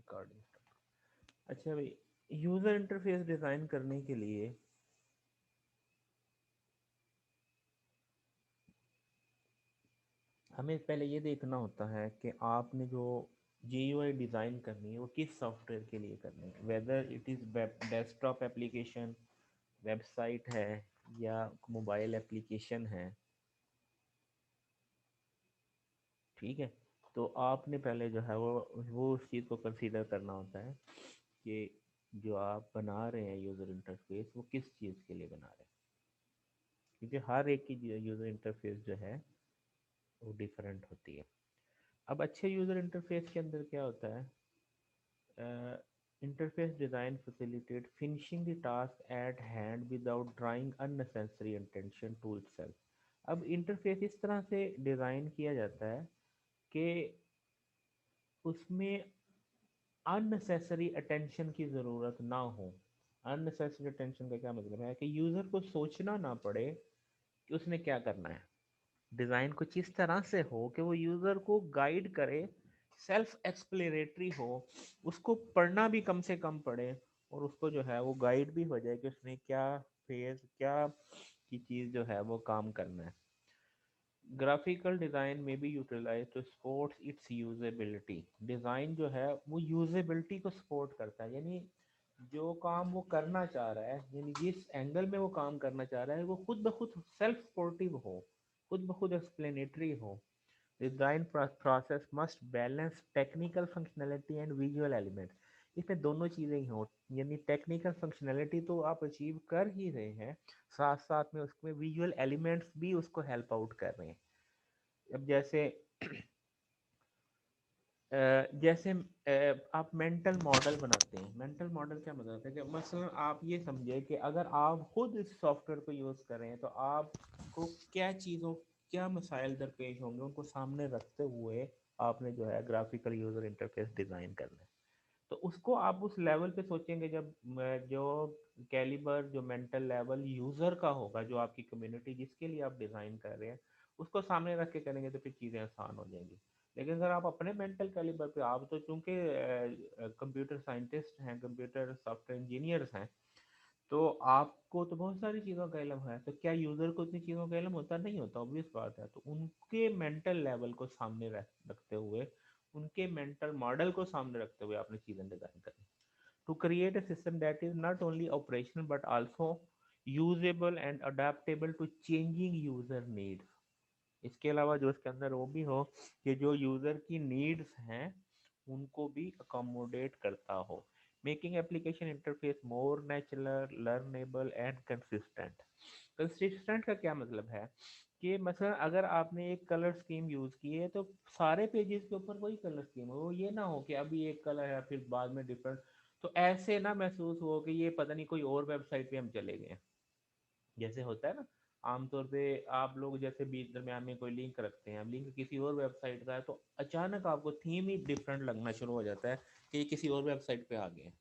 Recording. अच्छा भाई, user interface design करने के लिए हमें पहले ये देखना होता है कि आपने जो GUI डिज़ाइन करनी है वो किस सॉफ्टवेयर के लिए करनी है, whether it is web desktop application, website है, या मोबाइल एप्लीकेशन है। ठीक है, तो आपने पहले जो है वो उस चीज़ को कंसीडर करना होता है कि जो आप बना रहे हैं यूज़र इंटरफेस वो किस चीज़ के लिए बना रहे हैं, क्योंकि हर एक की यूज़र इंटरफेस जो है वो डिफरेंट होती है। अब अच्छे यूज़र इंटरफेस के अंदर क्या होता है, interface design facilitate finishing the task at hand without drawing unnecessary attention to itself। अब इंटरफेस इस तरह से डिज़ाइन किया जाता है कि उसमें अननेसेसरी अटेंशन की ज़रूरत ना हो। अननेसेसरी अटेंशन का क्या मतलब है कि यूज़र को सोचना ना पड़े कि उसने क्या करना है। डिज़ाइन कुछ इस तरह से हो कि वो यूज़र को गाइड करे, सेल्फ एक्सप्लेनेटरी हो, उसको पढ़ना भी कम से कम पड़े, और उसको जो है वो गाइड भी हो जाए कि उसने क्या फेज क्या की चीज़ जो है वो काम करना है। ग्राफिकल डिज़ाइन में भी utilize to support its usability. Design जो है वो यूजेबिलिटी को सपोर्ट करता है, यानी जो काम वो करना चाह रहा है, यानी जिस एंगल में वो काम करना चाह रहा है वो खुद ब खुद सेल्फ सपोर्टिव हो, खुद ब खुद एक्सप्लेनेटरी हो। Design process must balance technical functionality and visual elements. इसमें दोनों चीज़ें ही हो, यानी टेक्निकल फंक्शनैलिटी तो आप अचीव कर ही रहे हैं, साथ साथ में उसमें विजुअल एलिमेंट्स भी उसको हेल्प आउट कर रहे हैं। अब जैसे आप मेंटल मॉडल बनाते हैं। मेंटल मॉडल क्या मतलब है कि मसलन आप ये समझे कि अगर आप खुद इस सॉफ्टवेयर को यूज़ कर रहे हैं तो आपको क्या चीज़ों, क्या मसाइल दरपेश होंगे, उनको सामने रखते हुए आपने जो है ग्राफिकल यूज़र इंटरफेस डिज़ाइन करना है। तो उसको आप उस लेवल पे सोचेंगे जब जो कैलिबर, जो मेंटल लेवल यूज़र का होगा, जो आपकी कम्युनिटी जिसके लिए आप डिज़ाइन कर रहे हैं, उसको सामने रख के करेंगे तो फिर चीज़ें आसान हो जाएंगी। लेकिन अगर आप अपने मेंटल कैलिबर पे, आप तो चूंकि कंप्यूटर साइंटिस्ट हैं, कंप्यूटर सॉफ्टवेयर इंजीनियर्स हैं, तो आपको तो बहुत सारी चीज़ों का इल्म है, तो क्या यूज़र को इतनी चीज़ों का इल्म होता नहीं होता? ऑब्वियस बात है। तो उनके मेंटल लेवल को सामने रखते हुए, उनके मेंटल मॉडल को सामने रखते हुए आपने चीज़ें डिज़ाइन करनी। To create a system that is not only operational but also usable and adaptable to changing user needs. इसके अलावा जो इसके अंदर वो भी हो कि जो यूज़र की नीड्स हैं उनको भी अकोमोडेट करता हो। Making application interface more natural, learnable and consistent. Consistent का क्या मतलब है कि मतलब अगर आपने एक कलर स्कीम यूज़ की है तो सारे पेजेस के ऊपर वही कलर स्कीम हो, वो ये ना हो कि अभी एक कलर है फिर बाद में डिफरेंट, तो ऐसे ना महसूस हो कि ये पता नहीं कोई और वेबसाइट पे हम चले गए हैं। जैसे होता है ना, आमतौर पे आप लोग जैसे बीच दरम्यान में कोई लिंक रखते हैं, अब लिंक किसी और वेबसाइट का है तो अचानक आपको थीम ही डिफरेंट लगना शुरू हो जाता है कि ये किसी और वेबसाइट पे आ गए हैं।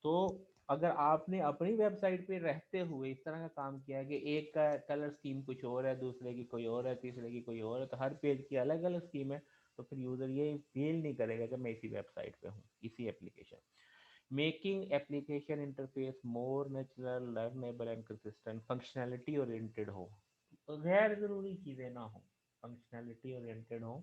तो अगर आपने अपनी वेबसाइट पे रहते हुए इस तरह का काम किया है कि एक का कलर स्कीम कुछ और है, दूसरे की कोई और है, तीसरे की कोई और है, तो हर पेज की अलग अलग स्कीम है, तो फिर यूज़र ये फील नहीं करेगा कि मैं इसी वेबसाइट पे हूँ, इसी application. Making application interface more natural, learnable and consistent. Functionality oriented हो, तो गैर ज़रूरी चीज़ें ना हो, फंक्शनैलिटी ओरिएंटेड हो।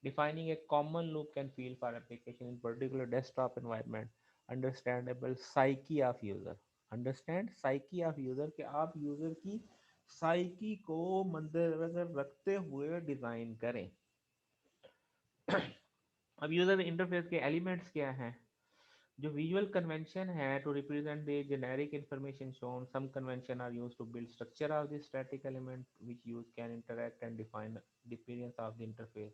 Defining A common loop can feel for application in particular desktop environment. Understandable psyche of user. Understand psyche of user, कि आप यूज़र की साइकी को मद्देनजर रखते हुए डिज़ाइन करें। अब यूज़र इंटरफेस के एलिमेंट्स क्या हैं? जो विजुअल कन्वेंशन है to represent the generic information shown, some convention are used to build structure of the static element which use can interact and define the appearance of the interface.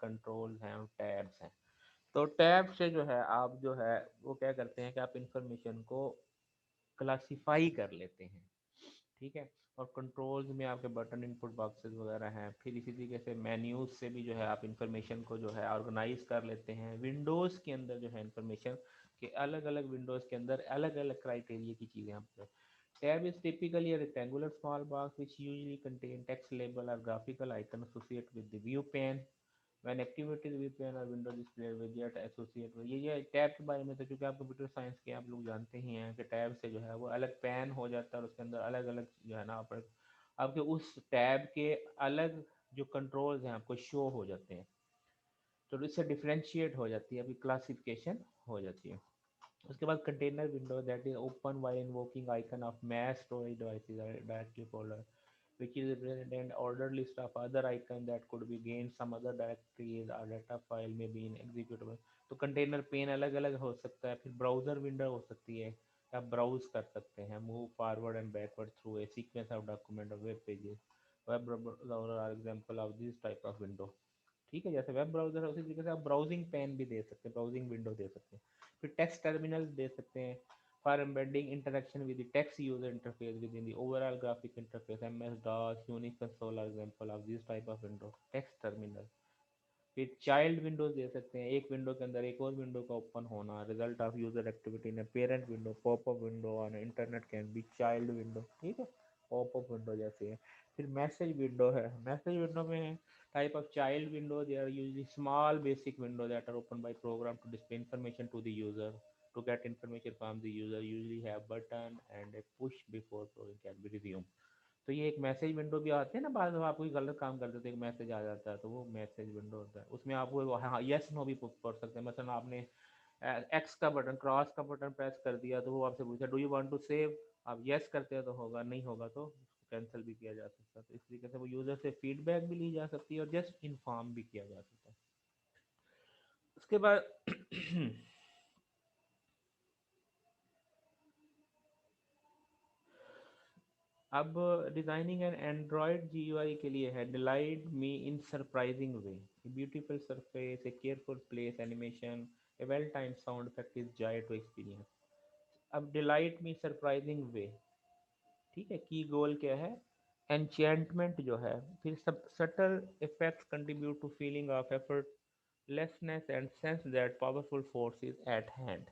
Controls हैं और tabs हैं। तो tab से जो है आप जो है वो क्या करते हैं कि आप इंफॉर्मेशन को क्लासिफाई कर लेते हैं। ठीक है, और कंट्रोल्स में आपके बटन, इनपुट बॉक्सेस वगैरह हैं। फिर इसी तरीके से मेन्यूज से भी जो है आप इंफॉर्मेशन को जो है ऑर्गेनाइज कर लेते हैं। विंडोज़ के अंदर जो है इंफॉर्मेशन के अलग अलग विंडोज़ के अंदर अलग अलग क्राइटेरिया की चीज़ें आप। Tab is typically a rectangular small box which usually contain text label or graphical icon associated with the view pane. When activities with pane और विंडो डिस्प्ले विजेट एसोसिएट में ये टैब के बारे में तो क्योंकि आप कंप्यूटर साइंस के आप लोग जानते ही हैं कि टैब से जो है वो अलग पैन हो जाता है और उसके अंदर अलग अलग जो है ना आपके उस टैब के अलग जो कंट्रोल्स हैं आपको शो हो जाते हैं, तो इससे डिफरेंशिएट हो जाती है, अभी क्लासिफिकेशन हो जाती है। उसके बाद container window that is open while invoking icon of mass storage devices directly folder which is represent an ordered list of other icons that could be gained some other directories or data file may be in executable। तो container pen अलग अलग हो सकता है, फिर browser window हो सकती है, आप ब्राउज कर सकते हैं, move forward and backward through a sequence of document or web pages. Web browser are example of this type of window. ठीक है, जैसे वेब ब्राउजर है उसी तरीके से आप ब्राउजिंग पेन भी दे सकते हैं, ब्राउजिंग विंडो दे सकते हैं, फिर टेक्स्ट टर्मिनल दे सकते हैं for embedding interaction with the text user interface within the overall graphic interface MS DOS Unix console are example of this type of window text terminal. फिर child windows दे सकते हैं, एक window के अंदर एक और विंडो का ओपन होना, result of user activity in parent window, popup window on internet can be child window. ठीक है, पॉपअप विंडो जैसे है। फिर मैसेज विंडो है, मैसेज विंडो में type of child window they are usually small basic window that are open by program to display information to the user, to get information from the user usually have button and a push before program can be resumed। तो ये एक message window भी आते हैं ना, बाद में आप कोई गलत काम करते तो एक मैसेज आ जाता है, तो वो मैसेज विंडो होता है। उसमें आप वो हाँ यस नो भी पढ़ सकते हैं, मतलब आपने एक्स का बटन क्रॉस का बटन प्रेस कर दिया तो वो आपसे पूछा do you want to save, आप यस करते हो तो होगा, नहीं होगा तो कैंसिल भी किया जा सकता है। तो इस तरीके से वो यूजर से फीडबैक भी ली जा सकती है और जस्ट इन्फॉर्म भी किया जा सकता है। उसके बाद अब डिजाइनिंग एन एंड्रॉयड जीयूआई के लिए है delight me in surprising way, beautiful surface, a careful place animation, a well time sound effect is joy to experience. अब डिलाइट मी सरप्राइजिंग वे, ठीक है, की गोल क्या है, एनचेंटमेंट जो है, फिर सब subtle effects contribute to feeling of effortlessness and sense that powerful force is at hand.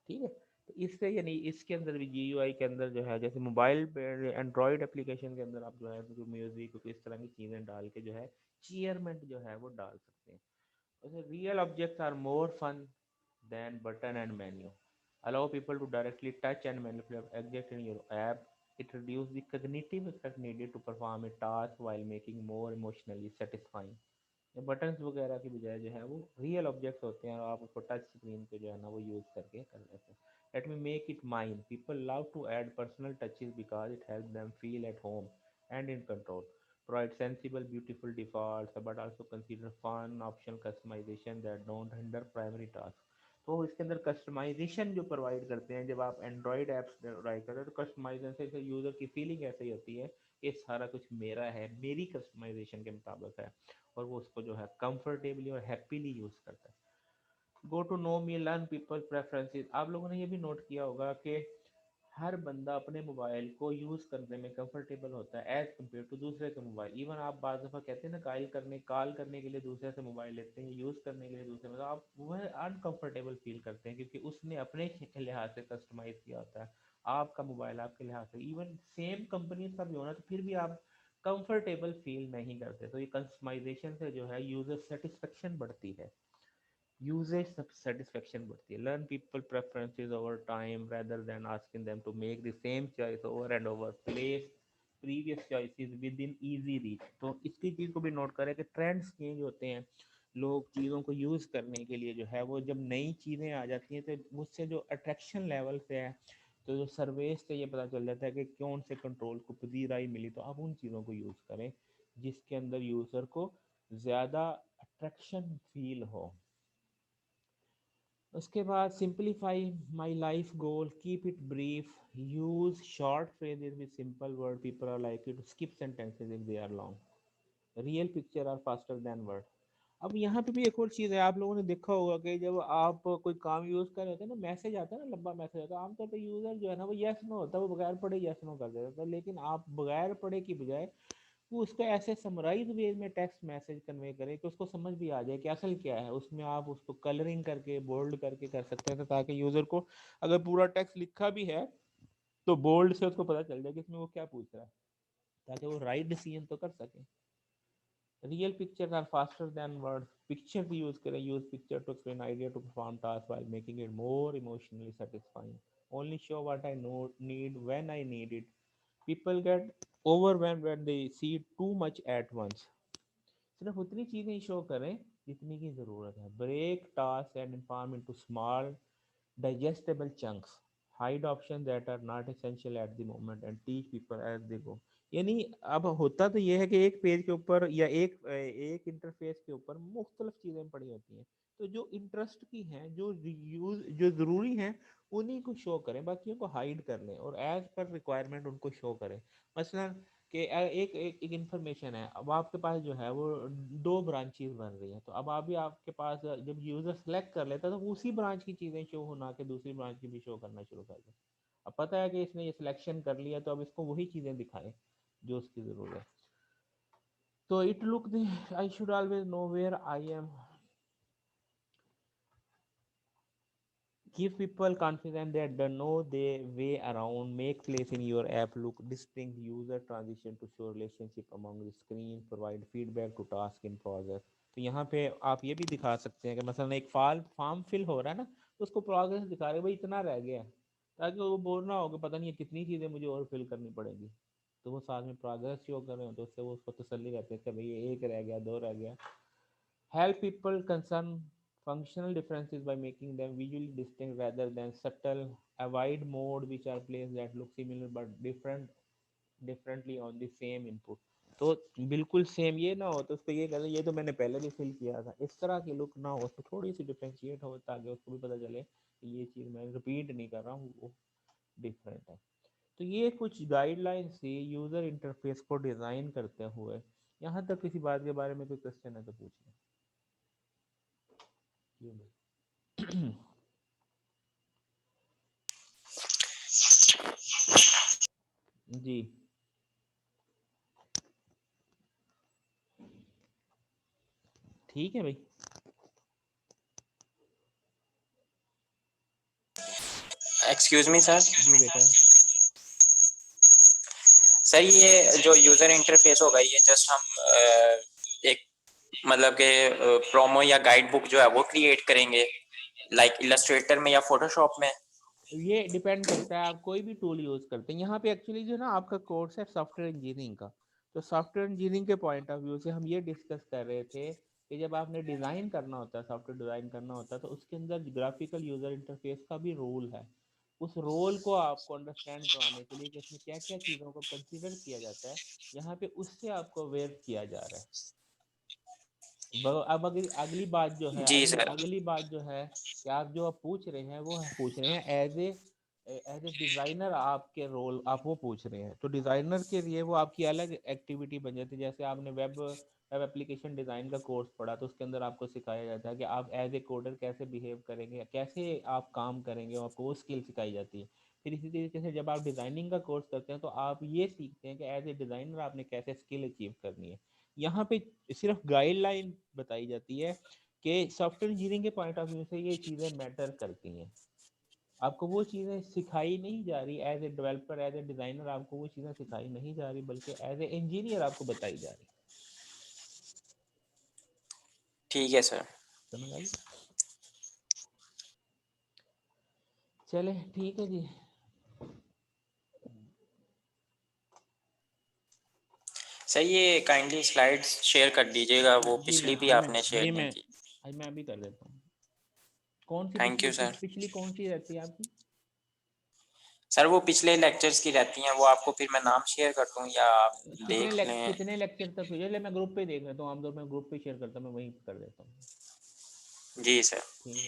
ठीक है, तो इससे यानी इसके अंदर भी जीयूआई के अंदर जो है जैसे मोबाइल पे एंड्रॉयड एप्लीकेशन के अंदर आप जो है तो म्यूजिक को इस तरह की चीज़ें डाल के जो है चीयरमेंट जो है वो डाल सकते हैं। वैसे real objects are more fun than button and menu, allow people to directly touch and manipulate objects in your app, it reduces the cognitive effort needed to perform a task while making more emotionally satisfying। Buttons वगैरह की बजाय जो है वो real objects होते हैं और आप उसको टच स्क्रीन पे जो है ना वो यूज़ करके कर लेते हैं। Let me make it mine, people love to add personal touches because it help them feel at home and in control, provide sensible beautiful defaults but also consider fun optional customization that don't hinder primary tasks। तो इसके अंदर customization जो provide करते हैं, जब आप Android apps try करते हैं तो कस्टमाइजेशन से यूज़र की फीलिंग ऐसे ही होती है, ये सारा कुछ मेरा है, मेरी कस्टमाइजेशन के मुताबिक है, और वो उसको जो है कंफर्टेबली और हैप्पीली यूज करता है। Go to know me learn people preferences, आप लोगों ने ये भी नोट किया होगा कि हर बंदा अपने मोबाइल को यूज करने में कंफर्टेबल होता है एज कम्पेयर टू दूसरे के मोबाइल। इवन आप बार दफा कहते हैं ना कॉल करने के लिए दूसरे से मोबाइल लेते हैं, यूज करने के लिए दूसरे में, तो आप वह अनकंफर्टेबल फील करते हैं क्योंकि उसने अपने लिहाज से कस्टमाइज किया होता है। आपका मोबाइल आपके लिहाज से इवन सेम कंपनी का भी होना तो फिर भी आप कंफर्टेबल फील नहीं करते। तो ये कस्टमाइजेशन से जो है यूजर सेटिस्फेक्शन बढ़ती है, यूजेज सेटिस्फेक्शन बढ़ती है। Learn people preferences over time rather than asking them to make the same choice over and over, place previous choices within easy reach। तो इसकी चीज़ को भी नोट करें कि ट्रेंड्स चेंज होते हैं, लोग चीज़ों को यूज़ करने के लिए जो है वो जब नई चीज़ें आ जाती हैं तो उससे जो अट्रैक्शन लेवल से है, तो जो सर्वेस से ये पता चल जाता है कि कौन से कंट्रोल को पजीराई मिली, तो आप उन चीज़ों को यूज़ करें जिसके अंदर यूज़र को ज़्यादा अट्रैक्शन फील हो। उसके बाद simplify my life goal, keep it brief, use short phrases with simple word, people are like to skip sentences if they are long, real picture are faster than word. अब यहाँ पे भी एक और चीज़ है, आप लोगों ने देखा होगा कि जब आप कोई काम यूज़ कर रहे होते हैं ना, मैसेज आता है ना, लंबा मैसेज आता है, आमतौर पर यूज़र जो है ना वो यस नो होता है, वो बगैर पढ़े यस नो कर देता है, लेकिन आप बगैर पढ़े की बजाय वो उसको ऐसे समराइज वे में टेक्स्ट मैसेज कन्वे करें कि उसको समझ भी आ जाए कि असल क्या है उसमें। आप उसको कलरिंग करके बोल्ड करके कर सकते हैं, तो ताकि यूज़र को अगर पूरा टेक्स्ट लिखा भी है तो बोल्ड से उसको पता चल जाए कि इसमें वो क्या पूछ रहा है, ताकि वो राइट डिसीजन तो कर सके। Real pictures are faster than words. Pictures use करें, use picture to explain idea to perform task while making it more emotionally satisfying. Only show what I know need when I need it. People get overwhelmed when they see too much at once. सिर्फ उतनी चीजें show करें जितनी की जरूरत है. Break tasks and inform into small digestible chunks. Hide options that are not essential at the moment and teach people as they go. यानी अब होता तो ये है कि एक पेज के ऊपर या एक इंटरफेस के ऊपर मुख्तलिफ चीज़ें पड़ी होती हैं, तो जो इंटरेस्ट की हैं, जो यूज जो ज़रूरी हैं, उन्हीं को शो करें, बाकियों को हाइड कर लें और एज पर रिक्वायरमेंट उनको शो करें. मसलन कि एक इंफॉर्मेशन है, अब आपके पास जो है वो दो ब्रांचेस बन रही हैं, तो अब अभी आपके पास जब यूज़र सेलेक्ट कर लेता है तो उसी ब्रांच की चीज़ें शो होना के दूसरी ब्रांच की भी शो करना शुरू कर दे. अब पता है कि इसने ये सिलेक्शन कर लिया, तो अब इसको वही चीज़ें दिखाएं जो उसकी ज़रूरत है. तो it look I should always know where I am. Give people confidence that they know their way around. Make place in your app look distinct. User transition to show relationship among the screen. Provide feedback to task in progress. तो यहाँ पे आप ये भी दिखा सकते हैं कि मसलन एक फॉर्म फिल हो रहा है ना, तो उसको प्रोग्रेस दिखा रहे भाई इतना रह गया है, ताकि वो बोल रहा हो कि पता नहीं कितनी चीज़ें मुझे और फिल करनी पड़ेगी. तो वो साथ में प्रोग्रेस शो कर रहे हो, तो उससे वो उसको तसल्ली रहती है कि भाई ये एक रह गया, दो रह गया. Help people concern functional differences by making them visually distinct rather than subtle. Avoid mode which are places that look similar but differently on the same input. तो बिल्कुल सेम ये ना हो तो उसको ये कहते ये तो मैंने पहले भी फिल किया था, इस तरह की लुक ना हो, उसको थोड़ी सी डिफ्रेंशिएट हो ताकि उसको भी पता चले कि ये चीज़ मैं रिपीट नहीं कर रहा हूँ, वो डिफरेंट है. तो ये कुछ गाइडलाइन से यूज़र इंटरफेस को डिज़ाइन करते हुए. यहाँ तक किसी बात के बारे में कोई क्वेश्चन है तो पूछिए. जी ठीक है भाई. Excuse me sir. जी बेटा. सर ये जो यूजर इंटरफेस होगा ये जस्ट हम एक मतलब के प्रोमो या गाइड बुक जो है वो क्रिएट करेंगे लाइक इलस्ट्रेटर में या फोटोशॉप में. ये डिपेंड करता है आप कोई भी टूल यूज़ करते हैं. यहाँ पे एक्चुअली जो ना आपका कोर्स है सॉफ्टवेयर इंजीनियरिंग का, तो सॉफ्टवेयर इंजीनियरिंग के पॉइंट ऑफ व्यू से हम ये डिस्कस कर रहे थे कि जब आपने डिज़ाइन करना होता है, सॉफ्टवेयर डिज़ाइन करना होता है, तो उसके अंदर ग्राफिकल यूज़र इंटरफेस का भी रोल है. उस रोल को आपको अंडरस्टैंड कराने के लिए कि इसमें क्या क्या चीज़ों को कंसिडर किया जाता है, यहाँ पे उससे आपको अवेयर किया जा रहा है. अब अगली अगली बात जो है, जी अगली सर. अगली बात जो है कि आप जो आप पूछ रहे हैं वो पूछ रहे हैं एज ए डिज़ाइनर, आपके रोल आप वो पूछ रहे हैं, तो डिज़ाइनर के लिए वो आपकी अलग एक्टिविटी बन जाती है. जैसे आपने वेब एप्लीकेशन डिज़ाइन का कोर्स पढ़ा, तो उसके अंदर आपको सिखाया जाता है कि आप एज ए कोडर कैसे बिहेव करेंगे, कैसे आप काम करेंगे, आपको वो स्किल सिखाई जाती है. फिर इसी तरीके से जब आप डिज़ाइनिंग का कोर्स करते हैं तो आप ये सीखते हैं कि एज ए डिज़ाइनर आपने कैसे स्किल अचीव करनी है. यहाँ पे सिर्फ गाइडलाइन बताई जाती है कि सॉफ्टवेयर इंजीनियरिंग के पॉइंट ऑफ व्यू से ये चीज़ें मैटर करती हैं. आपको वो चीज़ें सिखाई नहीं जा रही as a developer, as a designer आपको वो चीज़ें सिखाई नहीं जा रही, बल्कि एज ए इंजीनियर आपको बताई जा रही. ठीक है सर. समझ आई. चले ठीक है जी. सर ये काइंडली स्लाइड्स शेयर कर दीजिएगा, वो जी मैं पिछली भी हाँ मैं आपने जी शेयर नहीं मैं की. आज मैं अभी कर देता हूँ. कौन सी थैंक पिछली यू सर. पिछली कौन सी रहती है आपकी? सर वो पिछले लेक्चर्स की रहती हैं, वो आपको फिर मैं नाम शेयर कर दूं या आप देख लें. कितने लेक्चर तक हुई है? मैं ग्रुप पे देख लेता हूँ, आमतौर पर ग्रुप पे शेयर करता हूँ, मैं वहीं कर देता हूँ. जी सर. ठीक है.